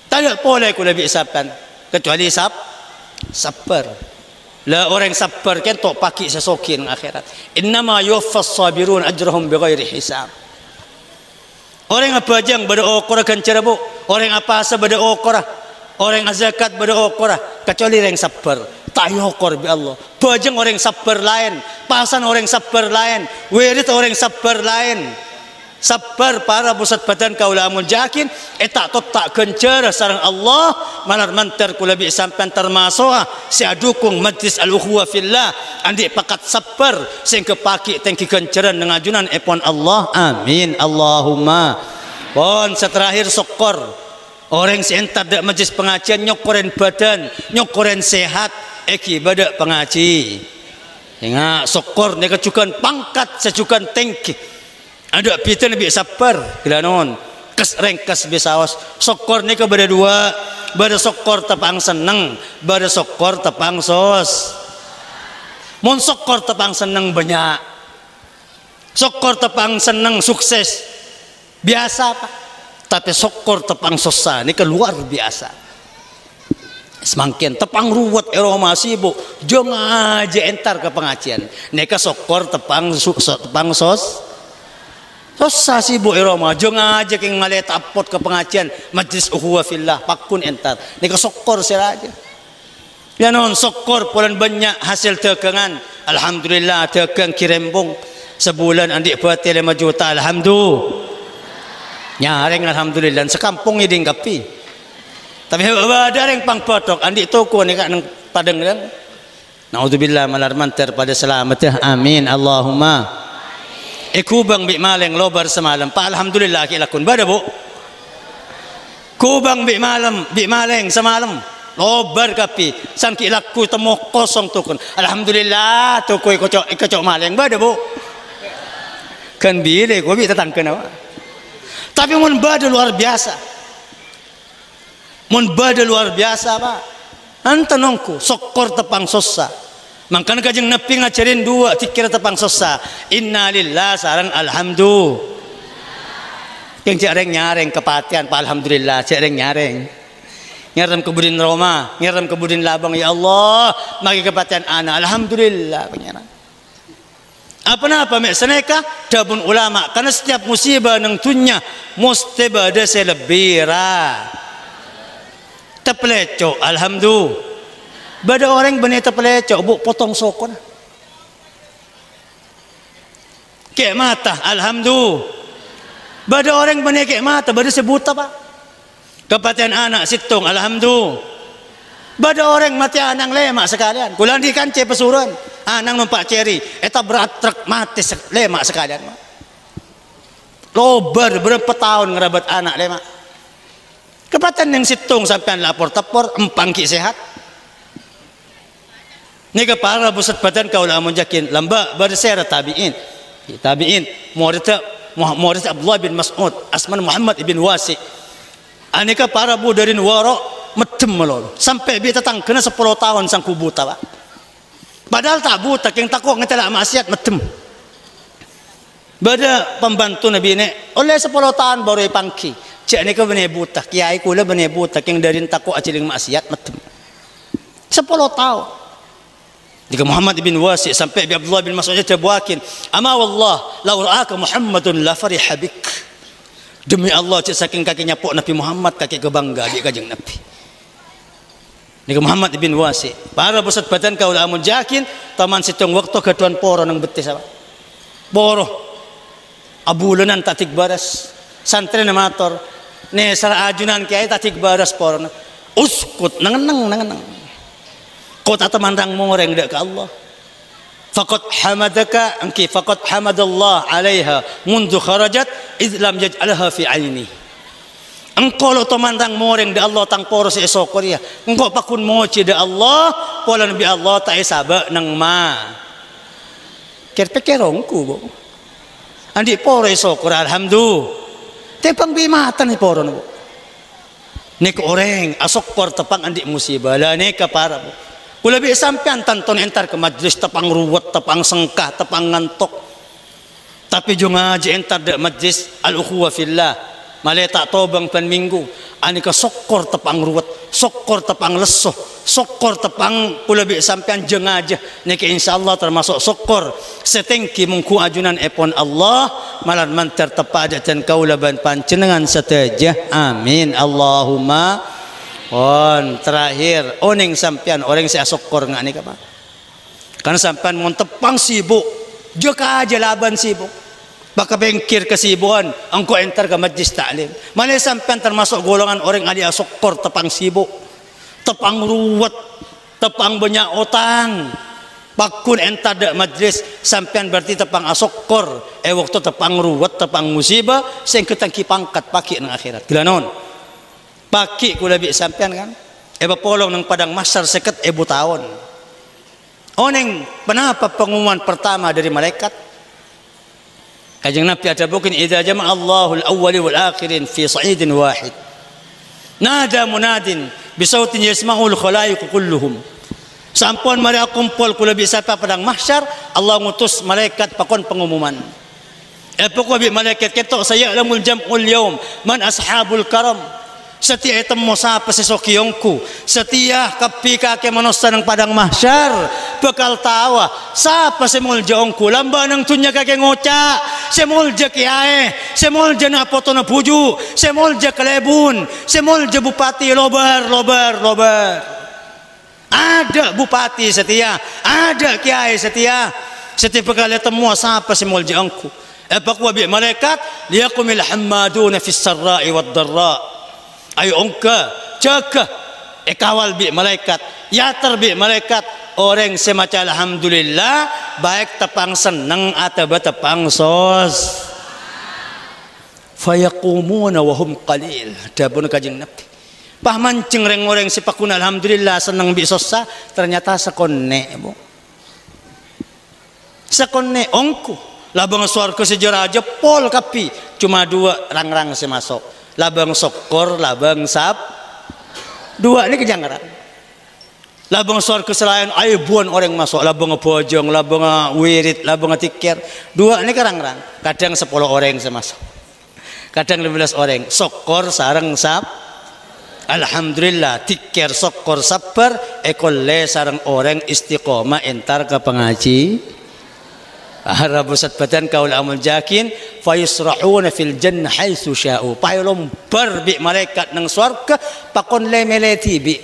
tak boleh ku lebih sapan kecuali sabar lah orang sabar kan tok paki sesokin akhirat innama yuwaffas sabirun ajrahum bighairi hisab orang apa jang bada okora kan cerabo orang apa asa bada okora orang zakat bada okora kecuali orang sabar tayokor bi Allah bajeng orang sabar lain pasan orang sabar lain wirid orang sabar lain sabar para pusat badan kau lamun jakin tak tak gencer sarang Allah malar mantar kula bi sampean termasuk si adukung majlis al-ukhuwah fillah andi pakat sabar sing kepaki tengki genceran nengajunan epon Allah amin Allahumma pon seterakhir syukur orang sentar dak majlis pengajian nyokoren badan nyokoren sehat badak pengaji ingat syukur ni kecukan pangkat secukan tengki ada pita nabi sabar gila non kes rengkes bisawas syukur ni kepada dua bada syukur tepang seneng bada syukur tepang sos mun syukur tepang seneng banyak syukur tepang seneng sukses biasa pak tapi syukur tepang sosa ni keluar biasa semakin tepang ruwet eroma sibuk jong aja entar ke pengajian neka sokor tepang sosa sibuk eroma jong aja ke ngalet apot ke pengajian majlis ukhuwah fillah pakun entar neka sokor seraja ya non sokor pulan banyak hasil tekengan alhamdulillah tekeng kirembong sebulan andik bati 5 juta alhamdulillah nyareng alhamdulillah sekampung iding kapi tapi ada yang pang potok andik toko ni kat nang padang dan naudzubillah malar mantar pada selamat amin Allahumma kubang bi maleng lobar semalam pa alhamdulillah ki lakun bada bu kubang bi maleng semalam lobar kapi san ki laku temu kosong tukun alhamdulillah toko ikocok maleng bada bu Kan bile ko bi tatang kena. Tapi mun bada luar biasa. Mun bada luar biasa ba. Antanongku sokor tepang sosa. Mangkan kajeng Nabi ngajarin dua tikir tepang sosa. Inna lillah sarang alhamdulillah. Yang cereng nyareng kepatian pak alhamdulillah cereng nyareng. Ngiram kebudin Roma, ngiram kebudin labang ya Allah, magi kepatian ana alhamdulillah penyaran. Apa mek seneka dabun ulama karena setiap musibah nang dunya mesti bada selebira. Tepleco alhamdulillah. Bada orang benih tepleco bu potong sokon. Kek mata alhamdulillah. Bada orang benih kek mata bada sebuta pak. Kepatian anak situng alhamdulillah. Bada orang mati anang lemak sekalian. Kulang di kance pesuran. Anang numpak ceri. Eta berat truk mati lemak sekalian. Lobar berapa tahun ngerabat anak lemak. Kepatian yang situng sampai lapor tepor empang ki sehat. Ni kepala pusat badan kau lah menjakin lamba bersera tabiin. Tabiin murid Abdullah bin Mas'ud Asman Muhammad ibn Wasi. Aneka para budarin waro medem melolo sampai bi tetang kena 10 tahun sang kubuta pak. Padahal tak buta yang takut ngetela maksiat medem. Bada pembantu Nabi ini oleh 10 tahun baru pangki. Cek ni ke benih buta kiai kula benih buta yang dari takut aciling maksiat medem. 10 tahun. Jika Muhammad bin Wasi sampai bi Abdullah bin Mas'ud terbuakin, ama wallah law ra'aka Muhammadun la fariha bik. Demi Allah cik saking kaki nyapuk Nabi Muhammad kaki kebangga di kajeng Nabi. Jika Muhammad bin Wasi, para pusat badan kau lah munjakin, taman situng waktu keduan poro nang betis apa? Poro. Abulunan tatik baras, santri namator, ne sara ajunan kiai tatik baras poro. Uskut nangenang. Kau tak temandang moreng dak ke Allah. Faqad hamadaka anki faqad hamadallah alaiha mundu kharajat id lam yaj'alha fi aini. Engkau lo temandang moreng dak Allah tang poros esok dia. Engkau pakun moci dak Allah, pola nabi Allah tak sabak nang ma. Kerpekerongku bo. Andi poros esok alhamdulillah. Tepang bimatan ni poron bo. Nek orang asok kor tepang andi musibah lah nek para bo. Kula bi sampean tanton entar ke majlis tepang ruwet, tepang sengkah, tepang ngantok. Tapi jo ngaji entar de majlis al-ukhuwah fillah. Malay tak tobang pan minggu. Ani ka sokor tepang ruwet, sokor tepang lesoh, sokor tepang kula bi sampean jeung aja. Niki insyaallah termasuk sokor setengki mungku ajunan epon Allah malan mantar tepa aja dan kaula ban panjenengan sateja. Amin. Allahumma terakhir oning sampean orang saya sokor ngani ka pak. Karena sampean mun tepang sibuk, joka aja laban sibuk. Baka bengkir kesibuan, engko enter ke majlis taklim. Mana sampean termasuk golongan orang ada sokor tepang sibuk, tepang ruwet, tepang banyak utang. Bakun enter dak majlis sampean berarti tepang asokor. Waktu tepang ruwet, tepang musibah, sing ketangki pangkat paki nang akhirat. Gila non. Paki kula bi sampean kan polong nang padang mahsyar seket tahun. Oneng kenapa pengumuman pertama dari malaikat kajeng Nabi ada bukin idza jama'a Allahul awwali wal akhirin fi sa'idin wahid nada munadin bisautin yasma'ul khalaiq kulluhum. Sampun mari kumpul kula bi sapa padang mahsyar Allah ngutus malaikat pakon pengumuman. Pokok bi malaikat ketok saya lamul jam'ul yaum man ashabul karam. Setia temu sapa sesokiyongku, setia kapi kake manusia ng padang mahsyar bekal tawa sapa semul jongku lamba nang tunya kake ngoca semul je kiai semul je na poto na puju semul je kelebun semul je bupati lobar ada bupati setia ada kiai setia bekal temu sapa semul jongku pakwa bi malaikat liyakumil hammaduna fis sarra'i wad dharra. Ayo ongka jaga kawal bi malaikat ya terbi malaikat orang semacam alhamdulillah baik tepang seneng atau tepang sos fayaqumuna wa hum qalil dabun kajeng Nabi pahmancing reng-oreng si pakun alhamdulillah seneng bi sosa ternyata sekone bu sekone ongku Labang surga sejarah aja pol kapi cuma 2 rang-rang masuk. Labang sokor, labang sap 2 ini kejanggaran. Labang surga selain aibuan orang masuk, labang bojong, labang wirid, labang tikir 2 ini kerang-rang. Kadang 10 orang masuk, kadang 15 orang. Sokor sarang sap, alhamdulillah tikir sokor sabar ekolle sarang orang istiqomah entar ke pengaji. Harabusat badan kaul amal jakin fayusrahuna fil jannah haitsu sya'u. Pailom berbi malaikat nang surga pakon lemeleti bi.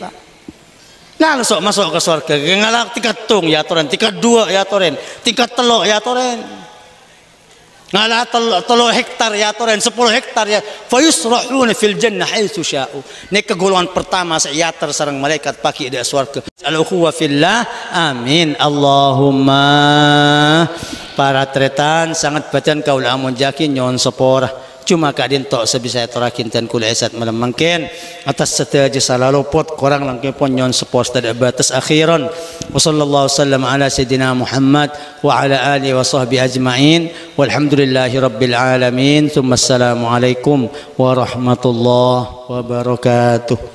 Langsung masuk ke surga. Ngalak tingkat tung ya toren, tingkat 2 ya toren, tingkat telok ya toren. Ngalah telo hektar ya toren, 10 hektar ya. Fayusrahuna fil jannah haitsu sya'u. Ini kegolongan pertama yatar sareng malaikat pagi di surga. Al-ukhuwa fillah. Amin. Allahumma para tretan sangat bacan kaul amun jakin nyon sepora cuma kadin tok sebisa torakin dan kula esat malam mungkin atas setaja salah luput korang langke pon nyon sepos tada batas akhiran wa sallallahu sallam ala sayyidina Muhammad wa ala alihi wa sahbihi ajma'in walhamdulillahi rabbil alamin thumma assalamu alaikum warahmatullahi wabarakatuh.